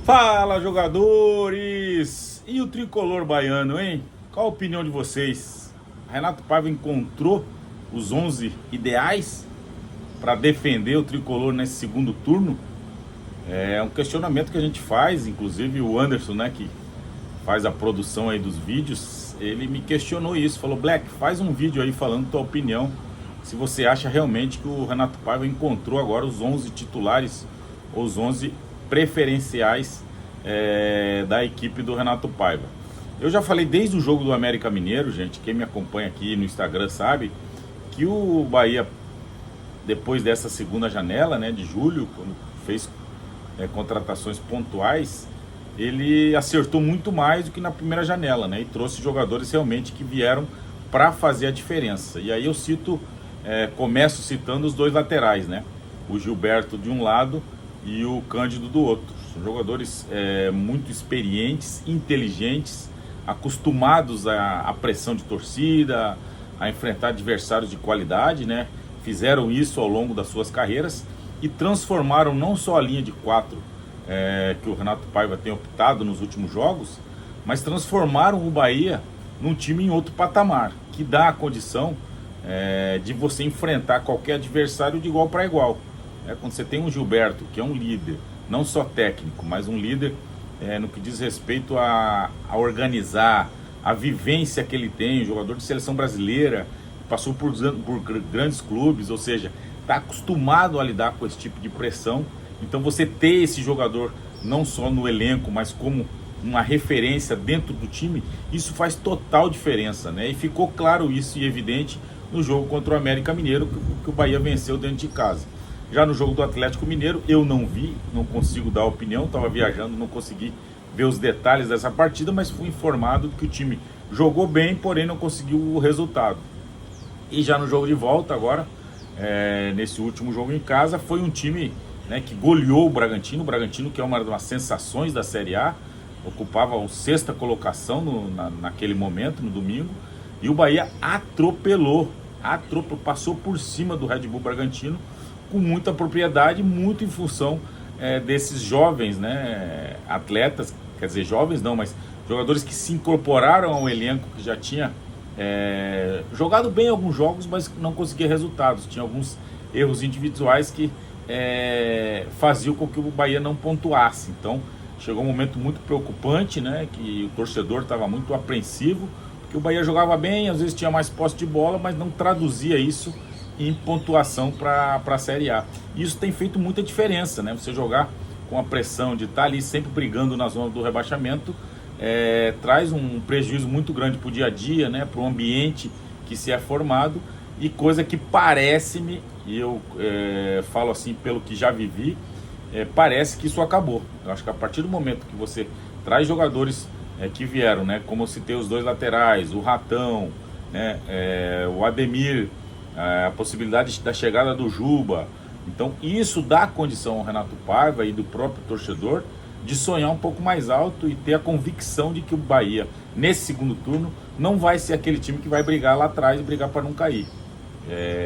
Fala, jogadores! E o tricolor baiano, hein? Qual a opinião de vocês? Renato Paiva encontrou os 11 ideais para defender o tricolor nesse segundo turno? É um questionamento que a gente faz, inclusive o Anderson, né, que faz a produção aí dos vídeos, ele me questionou isso, falou: Black, faz um vídeo aí falando tua opinião, se você acha realmente que o Renato Paiva encontrou agora os 11 titulares, os 11 preferenciais da equipe do Renato Paiva. Eu já falei desde o jogo do América Mineiro, gente, quem me acompanha aqui no Instagram sabe que o Bahia, depois dessa segunda janela, né, de julho, quando fez contratações pontuais, ele acertou muito mais do que na primeira janela, né, e trouxe jogadores realmente que vieram para fazer a diferença. E aí eu começo citando os dois laterais, né, o Gilberto de um lado e o Cândido do outro. São jogadores muito experientes, inteligentes, acostumados à pressão de torcida, a enfrentar adversários de qualidade, né? Fizeram isso ao longo das suas carreiras e transformaram não só a linha de 4 que o Renato Paiva tem optado nos últimos jogos, mas transformaram o Bahia num time em outro patamar, que dá a condição de você enfrentar qualquer adversário de igual para igual. Quando você tem um Gilberto, que é um líder, não só técnico, mas um líder no que diz respeito a organizar, a vivência que ele tem, jogador de seleção brasileira, passou por grandes clubes, ou seja, está acostumado a lidar com esse tipo de pressão. Então você ter esse jogador não só no elenco, mas como uma referência dentro do time, isso faz total diferença, né? E ficou claro isso e evidente no jogo contra o América Mineiro, que o Bahia venceu dentro de casa. Já no jogo do Atlético Mineiro, eu não vi, não consigo dar opinião, estava viajando, não consegui ver os detalhes dessa partida, mas fui informado que o time jogou bem, porém não conseguiu o resultado. E já no jogo de volta agora, nesse último jogo em casa, foi um time, né, que goleou o Bragantino que é uma das sensações da Série A, ocupava a 6ª colocação naquele momento, no domingo, e o Bahia atropelou, passou por cima do Red Bull Bragantino, com muita propriedade, muito em função desses jovens, né, atletas, quer dizer, jovens não, mas jogadores que se incorporaram ao elenco, que já tinha jogado bem alguns jogos, mas não conseguia resultados, tinha alguns erros individuais que faziam com que o Bahia não pontuasse. Então chegou um momento muito preocupante, né, que o torcedor estava muito apreensivo, porque o Bahia jogava bem, às vezes tinha mais posse de bola, mas não traduzia isso em pontuação para a Série A. Isso tem feito muita diferença, né? Você jogar com a pressão de estar ali sempre brigando na zona do rebaixamento traz um prejuízo muito grande para o dia a dia, né? Para o ambiente que se é formado, e coisa que parece-me, e eu falo assim pelo que já vivi, parece que isso acabou. Eu acho que a partir do momento que você traz jogadores que vieram, né? Como eu citei os dois laterais, o Ratão, né? O Ademir, a possibilidade da chegada do Juba. Então isso dá condição ao Renato Paiva e do próprio torcedor de sonhar um pouco mais alto e ter a convicção de que o Bahia, nesse segundo turno, não vai ser aquele time que vai brigar lá atrás e brigar para não cair.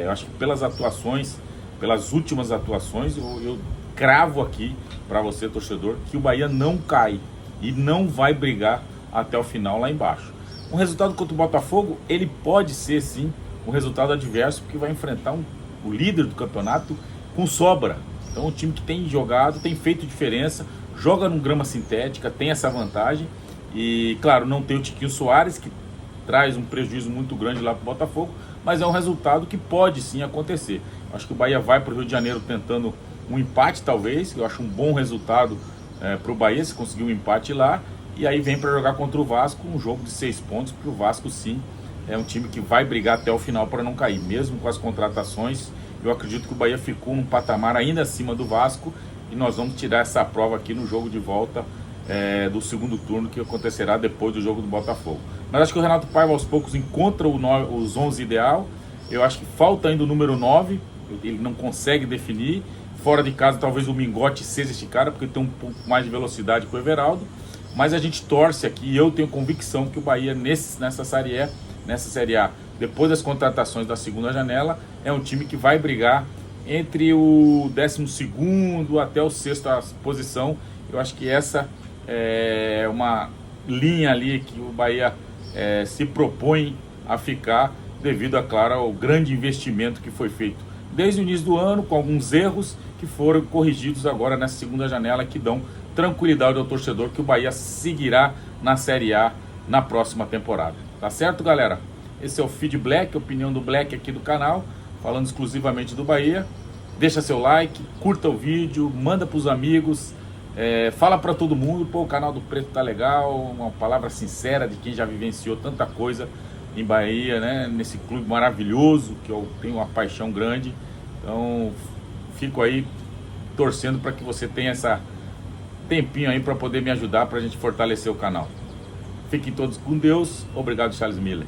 Eu acho que pelas atuações, pelas últimas atuações, eu cravo aqui para você, torcedor, que o Bahia não cai e não vai brigar até o final lá embaixo. Um resultado contra o Botafogo, ele pode ser sim um resultado adverso, porque vai enfrentar o líder do campeonato com sobra. Então um time que tem jogado, tem feito diferença, joga num grama sintética, tem essa vantagem. E claro, não tem o Tiquinho Soares, que traz um prejuízo muito grande lá para o Botafogo, mas é um resultado que pode sim acontecer. Acho que o Bahia vai para o Rio de Janeiro tentando um empate, talvez. Eu acho um bom resultado para o Bahia se conseguir um empate lá, e aí vem para jogar contra o Vasco, um jogo de 6 pontos, porque o Vasco sim é um time que vai brigar até o final para não cair, mesmo com as contratações. Eu acredito que o Bahia ficou num patamar ainda acima do Vasco, e nós vamos tirar essa prova aqui no jogo de volta do segundo turno, que acontecerá depois do jogo do Botafogo. Mas acho que o Renato Paiva aos poucos encontra os 11 ideal. Eu acho que falta ainda o número 9, ele não consegue definir. Fora de casa talvez o Mingote seja esse cara, porque tem um pouco mais de velocidade que o Everaldo, mas a gente torce aqui, e eu tenho convicção que o Bahia nessa Série A, depois das contratações da segunda janela, é um time que vai brigar entre o 12º até o 6ª posição. Eu acho que essa é uma linha ali que o Bahia se propõe a ficar, devido, a claro, ao grande investimento que foi feito desde o início do ano, com alguns erros que foram corrigidos agora nessa segunda janela, que dão tranquilidade ao torcedor que o Bahia seguirá na Série A na próxima temporada. Tá certo, galera? Esse é o Feed Black, a opinião do Black aqui do canal, falando exclusivamente do Bahia. Deixa seu like, curta o vídeo, manda para os amigos, fala para todo mundo. Pô, o canal do Preto tá legal, uma palavra sincera de quem já vivenciou tanta coisa em Bahia, né? Nesse clube maravilhoso, que eu tenho uma paixão grande. Então, fico aí torcendo para que você tenha essa tempinho aí para poder me ajudar, para a gente fortalecer o canal. Fiquem todos com Deus. Obrigado, Charles Miller.